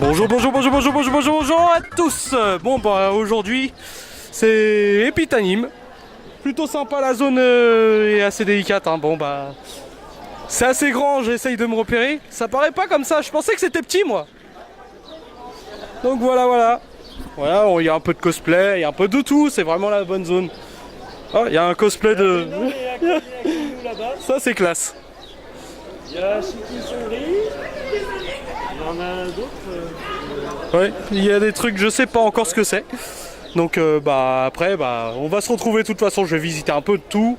Bonjour, bonjour, bonjour, bonjour, bonjour, bonjour, bonjour à tous. Bon bah aujourd'hui c'est Epitanium. Plutôt sympa, la zone est assez délicate hein. Bon bah c'est assez grand, j'essaye de me repérer. Ça paraît pas comme ça, je pensais que c'était petit moi. Donc voilà, voilà, il y a un peu de cosplay, il y a un peu de tout, c'est vraiment la bonne zone. Oh, il y a un cosplay de... Ça c'est classe. Il y a Chiquisonnerie, il y en a d'autres. Ouais, il y a des trucs, je sais pas encore ce que c'est. Donc bah après, bah, on va se retrouver de toute façon, je vais visiter un peu de tout.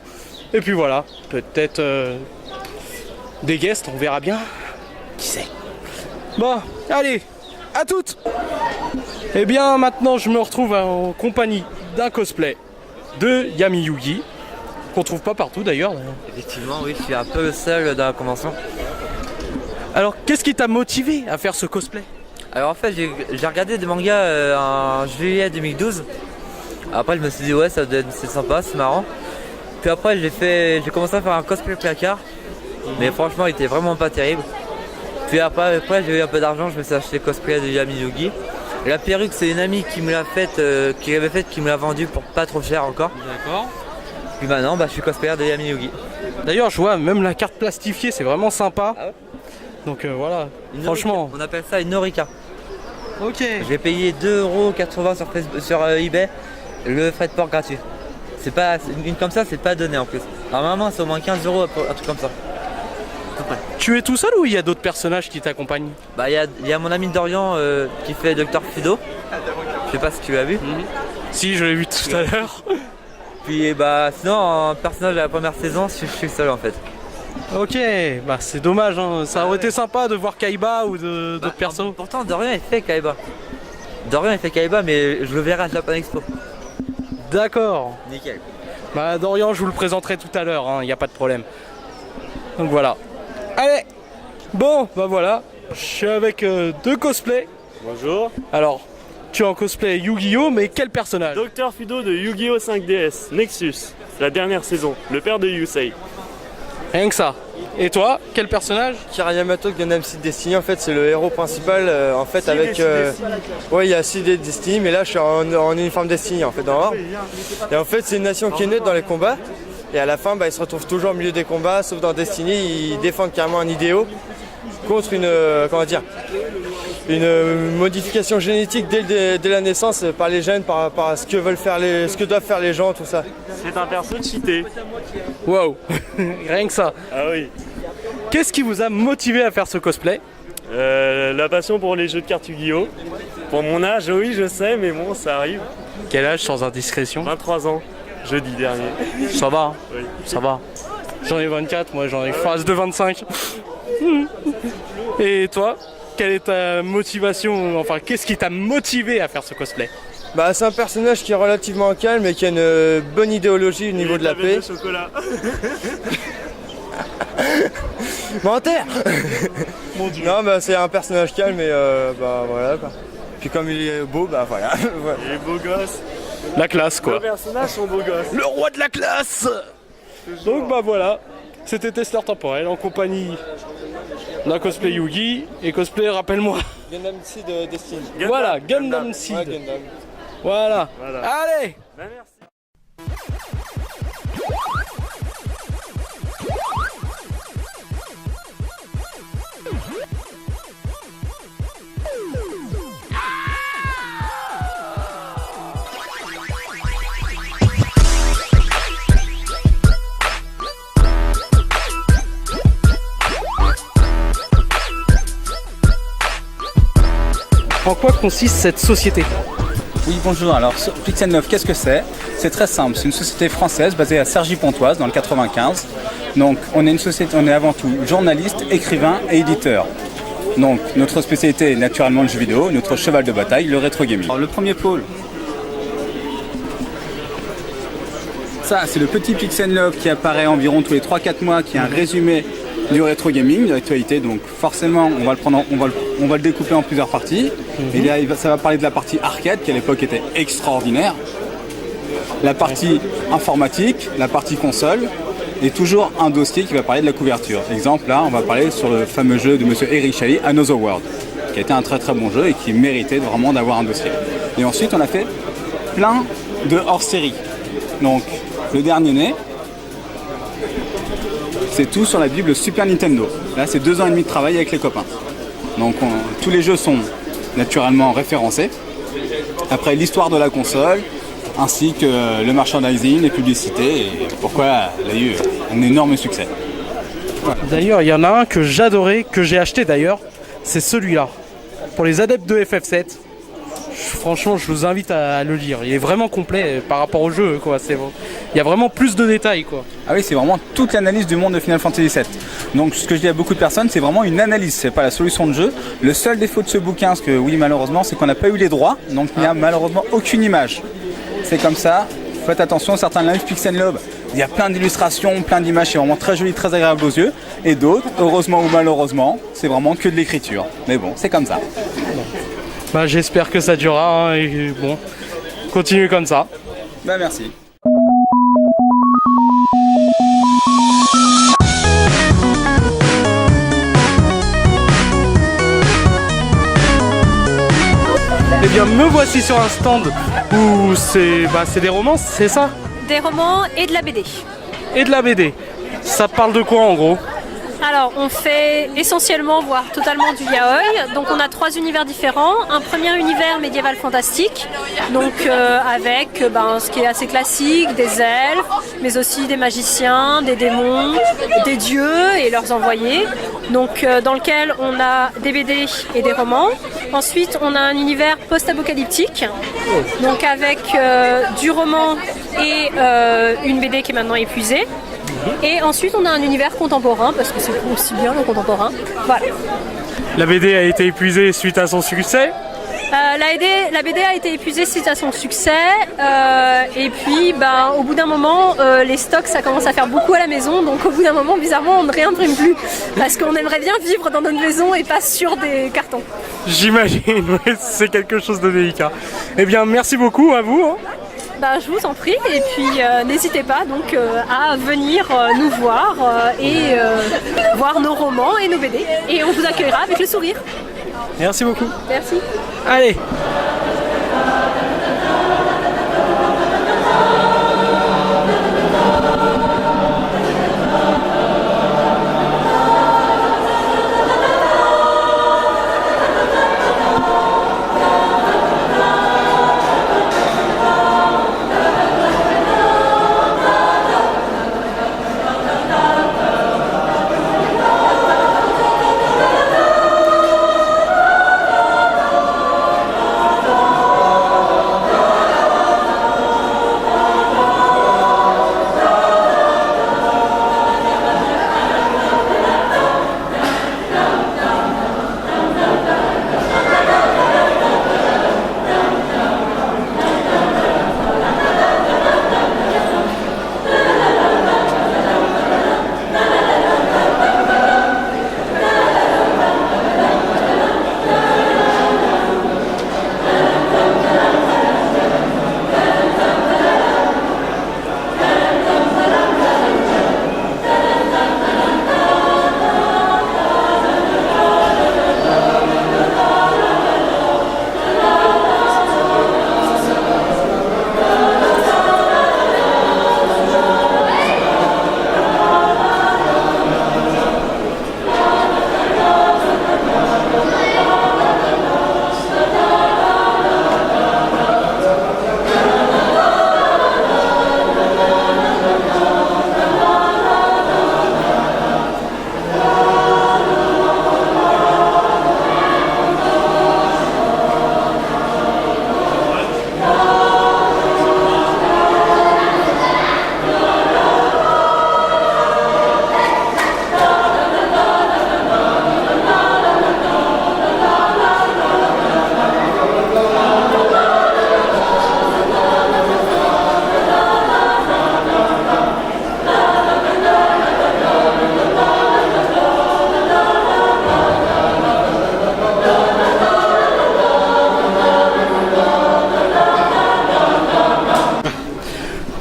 Et puis voilà, peut-être des guests, on verra bien. Qui sait. Bon, allez, à toutes. Et bien maintenant je me retrouve en compagnie d'un cosplay de Yami Yugi, qu'on trouve pas partout d'ailleurs. Effectivement, oui, je suis un peu le seul dans la convention. Alors qu'est-ce qui t'a motivé à faire ce cosplay? Alors en fait, j'ai regardé des mangas en juillet 2012. Après, je me suis dit, ouais, c'est sympa, c'est marrant. Puis après, j'ai commencé à faire un cosplay placard. Mais franchement, il était vraiment pas terrible. Puis après j'ai eu un peu d'argent, je me suis acheté le cosplay de Yami Yugi. Et la perruque, c'est une amie qui me l'a faite, qui me l'a vendue pour pas trop cher encore. D'accord. Puis maintenant, bah, je suis cosplayer de Yami Yugi. D'ailleurs, je vois même la carte plastifiée, c'est vraiment sympa. Ah ouais. Donc voilà, Une franchement. Orica. On appelle ça une Orica. Ok. J'ai payé 2,80€ sur eBay, le frais de port gratuit. C'est pas une comme ça, c'est pas donné en plus. Normalement, c'est au moins 15€, un truc comme ça. Tu es tout seul ou il y a d'autres personnages qui t'accompagnent? Bah, il y a mon ami Dorian qui fait Dr Fido. Je sais pas si tu l'as vu. Si, je l'ai vu tout à l'heure. Puis bah sinon, en personnage de la première saison, je suis seul en fait. Ok, bah c'est dommage, hein. Ça aurait été sympa de voir Kaiba ou d'autres persos. Pourtant, Dorian il fait Kaiba. Mais je le verrai à Japan Expo. D'accord. Nickel. Bah Dorian, je vous le présenterai tout à l'heure, il n'y a pas de problème. Donc voilà. Allez. Bon, bah voilà. Je suis avec deux cosplays. Bonjour. Alors, tu es en cosplay Yu-Gi-Oh, mais quel personnage? Dr Fido de Yu-Gi-Oh 5DS, Nexus, la dernière saison, le père de Yusei. Rien que ça. Et toi, quel personnage? Kira Yamato Gundam Seed Destiny, en fait c'est le héros principal en fait avec ouais, il y a Seed Destiny, mais là je suis en uniforme Destiny en fait dans l'ordre. Et en fait c'est une nation qui est neutre dans les combats et à la fin bah, ils se retrouvent toujours au milieu des combats, sauf dans Destiny ils défendent carrément un idéal contre une comment dire, une modification génétique dès la naissance par les gènes, par rapport à ce que doivent faire les gens, tout ça. C'est un perso cheaté. Wow. Rien que ça. Ah oui. Qu'est-ce qui vous a motivé à faire ce cosplay? La passion pour les jeux de cartes Yu-Gi-Oh. Pour mon âge, oui je sais, mais bon ça arrive. Quel âge sans indiscrétion? 23 ans, jeudi dernier. Ça va, hein. Oui. Ça va. J'en ai 24, moi j'en ai phase de 25. Et toi, quelle est ta motivation? Enfin, qu'est-ce qui t'a motivé à faire ce cosplay? Bah, c'est un personnage qui est relativement calme et qui a une bonne idéologie au niveau de la paix. Chocolat. Menteur. Mon Dieu. Non, bah c'est un personnage calme et bah voilà quoi. Puis comme il est beau, bah voilà. Voilà. Il est beau gosse. La classe quoi. Les personnages sont beaux gosses. Le roi de la classe. Donc bah voilà, c'était Testeur Temporel en compagnie d'un cosplay Yugi et cosplay, rappelle-moi. Gundam Seed Destiny. Voilà, Gundam Seed. Ouais, Gundam. Voilà. Voilà. Allez. Bah, merci. En quoi consiste cette société? Oui, bonjour. Alors, Pixel 9, qu'est-ce que c'est? C'est très simple. C'est une société française basée à Cergy-Pontoise, dans le 95. Donc, on est une société, on est avant tout journaliste, écrivain et éditeur. Donc, notre spécialité est naturellement le jeu vidéo, notre cheval de bataille, le rétro gaming. Alors, le premier pôle, ça, c'est le petit Pixel 9 qui apparaît environ tous les 3-4 mois, qui est un résumé du rétro gaming, de l'actualité. Donc, forcément, on va le découper en plusieurs parties. Et là, ça va parler de la partie arcade, qui à l'époque était extraordinaire. La partie informatique, la partie console, et toujours un dossier qui va parler de la couverture. Exemple, là, on va parler sur le fameux jeu de Monsieur Eric Chahi, Another World. qui a été un très très bon jeu et qui méritait vraiment d'avoir un dossier. Et ensuite on a fait plein de hors-série. Donc le dernier né, c'est tout sur la Bible Super Nintendo. Là c'est 2 ans et demi de travail avec les copains. Donc tous les jeux sont naturellement référencés. Après l'histoire de la console, ainsi que le merchandising, les publicités, et pourquoi elle a eu un énorme succès. D'ailleurs, il y en a un que j'adorais, que j'ai acheté d'ailleurs, c'est celui-là. Pour les adeptes de FF7, franchement, je vous invite à le lire. Il est vraiment complet par rapport au jeu, quoi. Il y a vraiment plus de détails, quoi. Ah oui, c'est vraiment toute l'analyse du monde de Final Fantasy VII. Donc ce que je dis à beaucoup de personnes, c'est vraiment une analyse, c'est pas la solution de jeu. Le seul défaut de ce bouquin, parce que oui, malheureusement, c'est qu'on n'a pas eu les droits, donc il n'y a malheureusement aucune image. C'est comme ça, faites attention, certains live Pixel Love, il y a plein d'illustrations, plein d'images, c'est vraiment très joli, très agréable aux yeux. Et d'autres, heureusement ou malheureusement, c'est vraiment que de l'écriture. Mais bon, c'est comme ça. Bah, j'espère que ça durera, hein, et bon, continuez comme ça. Bah merci. Eh bien, me voici sur un stand où c'est des romances, c'est ça? Des romans et de la BD. Et de la BD. Ça parle de quoi en gros? Alors, on fait essentiellement, voire totalement du yaoi. Donc, on a 3 univers différents. Un premier univers médiéval fantastique, donc avec ce qui est assez classique, des elfes, mais aussi des magiciens, des démons, des dieux et leurs envoyés. Donc, dans lequel on a des BD et des romans. Ensuite, on a un univers post-apocalyptique, donc avec du roman et une BD qui est maintenant épuisée. Et ensuite, on a un univers contemporain, parce que c'est aussi bien le contemporain. Voilà. La BD a été épuisée suite à son succès. La BD a été épuisée suite à son succès. Et puis, au bout d'un moment, les stocks, ça commence à faire beaucoup à la maison. Donc, au bout d'un moment, bizarrement, on ne réimprime plus. Parce qu'on aimerait bien vivre dans notre maison et pas sur des cartons. J'imagine, c'est quelque chose de délicat. Eh bien, merci beaucoup à vous. Hein. Je vous en prie, et puis n'hésitez pas donc à venir nous voir et voir nos romans et nos BD, et on vous accueillera avec le sourire. Merci beaucoup. Merci. Allez.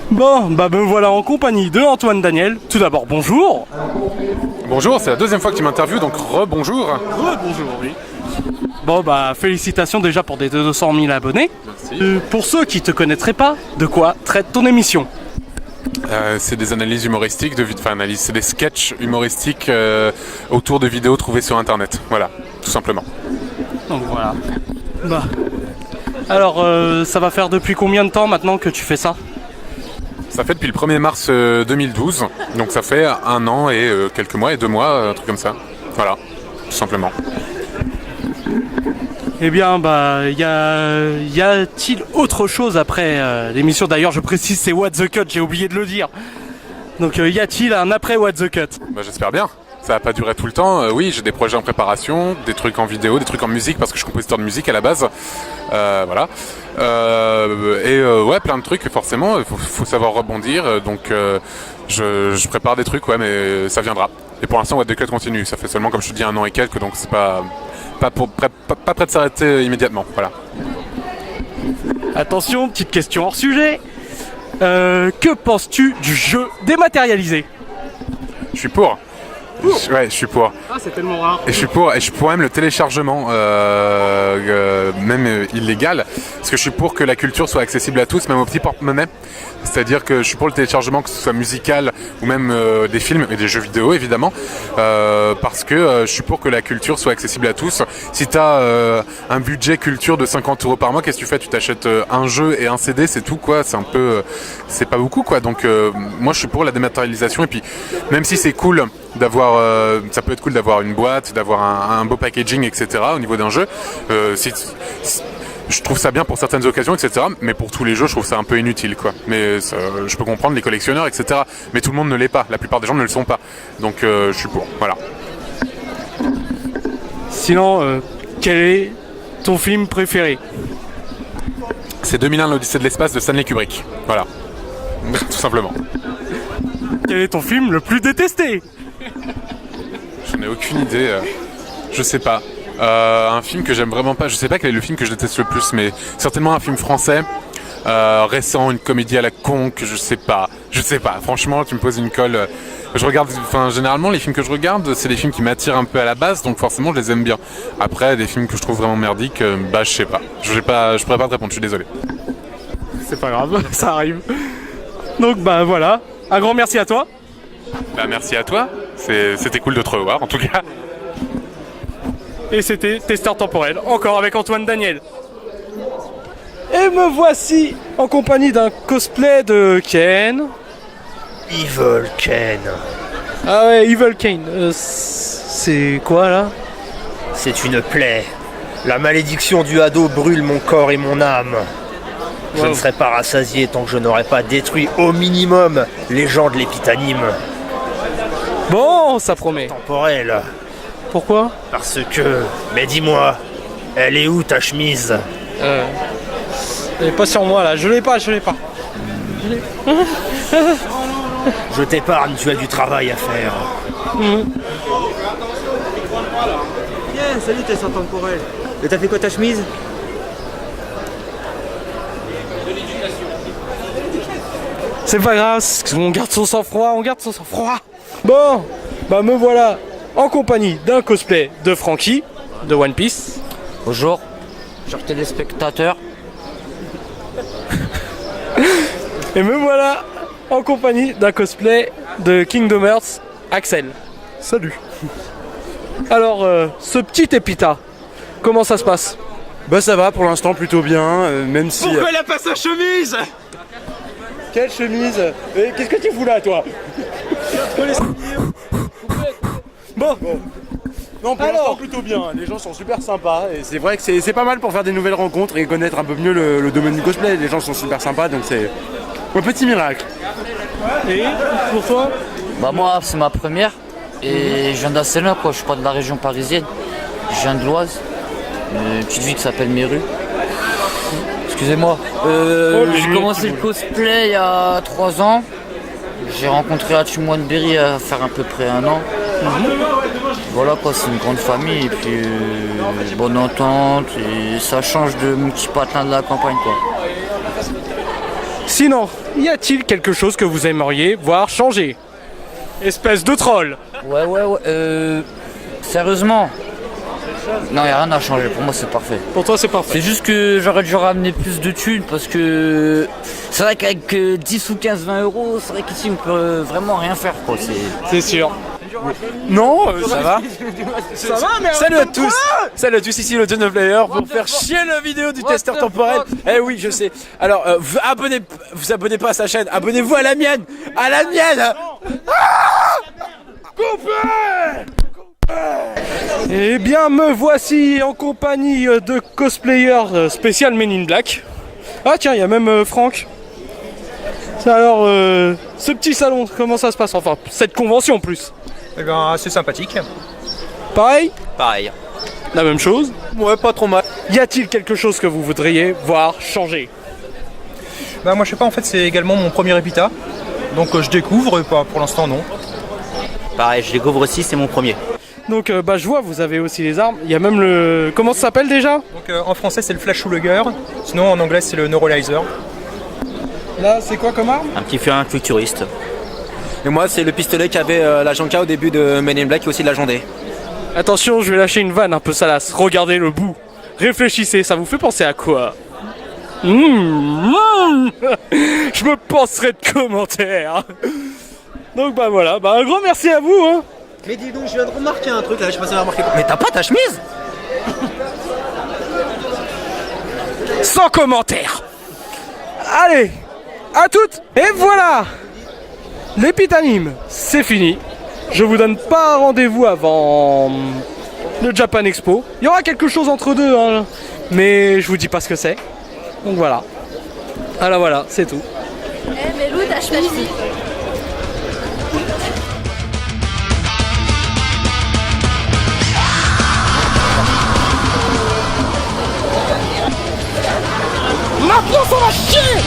Bon, me voilà en compagnie de Antoine Daniel. Tout d'abord, bonjour. Bonjour, c'est la deuxième fois que tu m'interviews, donc re-bonjour. Bonjour, oui. Bon bah félicitations déjà pour des 200 000 abonnés. Merci. Pour ceux qui te connaîtraient pas, de quoi traite ton émission? C'est des analyses humoristiques, c'est des sketchs humoristiques autour de vidéos trouvées sur internet. Voilà, tout simplement. Donc voilà. Bah. Alors ça va faire depuis combien de temps maintenant que tu fais ça? Ça fait depuis le 1er mars 2012, donc ça fait 1 an et quelques mois et 2 mois, un truc comme ça. Voilà, tout simplement. Eh bien, bah, y a-t-il autre chose après l'émission? D'ailleurs, je précise, c'est What the Cut, j'ai oublié de le dire. Donc, y a-t-il un après What the Cut? Bah, j'espère bien. Ça va pas durer tout le temps. Oui, j'ai des projets en préparation, des trucs en vidéo, des trucs en musique parce que je suis compositeur de musique à la base. Voilà. Ouais, plein de trucs. Forcément, faut savoir rebondir. Donc, je prépare des trucs, ouais, mais ça viendra. Et pour l'instant, What the Cut continue. Ça fait seulement, comme je te dis, 1 an et quelques, donc c'est pas prêt de s'arrêter immédiatement. Voilà. Attention, petite question hors sujet. Que penses-tu du jeu dématérialisé? Je suis pour. Ouais, je suis pour. Ah, c'est tellement rare. Et je suis pour même le téléchargement, même illégal, parce que je suis pour que la culture soit accessible à tous, même aux petits porte-monnaie. C'est-à-dire que je suis pour le téléchargement, que ce soit musical ou même des films et des jeux vidéo évidemment, parce que je suis pour que la culture soit accessible à tous. Si tu as un budget culture de 50 € par mois, qu'est-ce que tu fais? Tu t'achètes un jeu et un CD, c'est tout quoi. C'est un peu, c'est pas beaucoup quoi. Donc moi je suis pour la dématérialisation et puis même si c'est cool d'avoir, ça peut être cool d'avoir une boîte, d'avoir un beau packaging, etc. au niveau d'un jeu. Je trouve ça bien pour certaines occasions, etc. Mais pour tous les jeux, je trouve ça un peu inutile, quoi. Mais je peux comprendre les collectionneurs, etc. Mais tout le monde ne l'est pas. La plupart des gens ne le sont pas. Donc je suis pour. Voilà. Sinon, quel est ton film préféré? C'est 2001, l'Odyssée de l'espace de Stanley Kubrick. Voilà. Tout simplement. Quel est ton film le plus détesté? J'en ai aucune idée. Je sais pas. Un film que j'aime vraiment pas, je sais pas quel est le film que je déteste le plus, mais certainement un film français récent, une comédie à la con que je sais pas. Franchement, tu me poses une colle. Je regarde, généralement les films que je regarde, c'est des films qui m'attirent un peu à la base, donc forcément je les aime bien. Après, des films que je trouve vraiment merdiques, je sais pas. Je pourrais pas te répondre, je suis désolé. C'est pas grave, ça arrive. Donc bah voilà, un grand merci à toi. Bah merci à toi. C'était cool de te revoir en tout cas. Et c'était Testeur Temporel, encore avec Antoine Daniel. Et me voici en compagnie d'un cosplay de Ken. Evil Ken. Ah ouais, Evil Ken. C'est quoi là? C'est une plaie. La malédiction du Hado brûle mon corps et mon âme. Je ne serai pas rassasié tant que je n'aurai pas détruit au minimum les gens de l'Épitanime. Bon, ça promet. Temporel. Pourquoi? Parce que... Mais dis-moi, elle est où ta chemise? Elle est pas sur moi là, je l'ai pas. Je t'épargne, tu as du travail à faire. Bien, salut Testeur Temporel. Et t'as fait quoi ta chemise? C'est pas grave, on garde son sang-froid, Bon, bah me voilà en compagnie d'un cosplay de Franky, de One Piece. Bonjour, chers téléspectateurs. Et me voilà en compagnie d'un cosplay de Kingdom Hearts, Axel. Salut. Alors, ce petit Épita, comment ça se passe? Bah ça va pour l'instant plutôt bien, même si... Pourquoi il a pas sa chemise? Quelle chemise? Qu'est-ce que tu fous là toi? Bon. Non, pour l'instant plutôt bien, les gens sont super sympas et c'est vrai que c'est pas mal pour faire des nouvelles rencontres et connaître un peu mieux le domaine du cosplay, les gens sont super sympas donc c'est un petit miracle. Et pour toi? Bah moi c'est ma première et je viens d'assez loin quoi, je suis pas de la région parisienne, je viens de l'Oise, une petite ville qui s'appelle Méru. Excusez-moi, j'ai commencé le cosplay il y a 3 ans, j'ai rencontré Hachimu Berry à faire à peu près 1 an. Voilà quoi, c'est une grande famille et puis bonne entente et ça change de mon petit patin de la campagne quoi. Sinon, y a-t-il quelque chose que vous aimeriez voir changer? Espèce de troll. Ouais, sérieusement, Non, il n'y a rien à changer. Pour moi, c'est parfait. Pour toi, c'est parfait. C'est juste que j'aurais dû ramener plus de thunes parce que c'est vrai qu'avec 10 ou 15, 20 euros, c'est vrai qu'ici, on peut vraiment rien faire, quoi. C'est sûr. Non, ça va. Ça va, mais Salut à tous. Salut à tous, ici le John Player pour faire chier la vidéo du testeur temporel. Eh oui, je sais. Alors, vous abonnez pas à sa chaîne, abonnez-vous à la mienne. À la mienne. Eh bien, me voici en compagnie de cosplayers spécial Men in Black. Ah tiens, il y a même Franck. Alors, ce petit salon, comment ça se passe? Enfin, cette convention en plus. Eh ben, c'est sympathique. Pareil? Pareil. La même chose? Ouais, pas trop mal. Y a-t-il quelque chose que vous voudriez voir changer? Bah, moi, je sais pas, en fait, c'est également mon premier Epita. Donc, je découvre, pas pour l'instant, non. Pareil, je découvre aussi, c'est mon premier. Donc, bah, je vois, vous avez aussi les armes. Il y a même le. Comment ça s'appelle déjà? Donc, en français, c'est le Flash Luger. Sinon, en anglais, c'est le Neuralizer. Là, c'est quoi comme arme? Un petit furin futuriste. Et moi, c'est le pistolet qu'avait l'agent K au début de Men in Black et aussi de l'agent D. Attention, je vais lâcher une vanne un peu salace. Regardez le bout. Réfléchissez, ça vous fait penser à quoi? Je me passerai de commentaires. Donc bah voilà, bah un grand merci à vous hein. Mais dis donc, je viens de remarquer un truc là, je sais pas si vous avez remarqué. Mais t'as pas ta chemise? Sans commentaire. Allez, à toutes. Et voilà, l'Epitanime, c'est fini. Je vous donne pas rendez-vous avant le Japan Expo. Il y aura quelque chose entre deux, hein, mais je vous dis pas ce que c'est. Donc voilà. Alors voilà, c'est tout. Eh, mais Lou, t'as choisi. Maintenant ça va chier.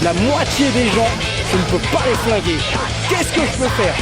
La moitié des gens, je ne peux pas les flinguer. Qu'est-ce que je peux faire?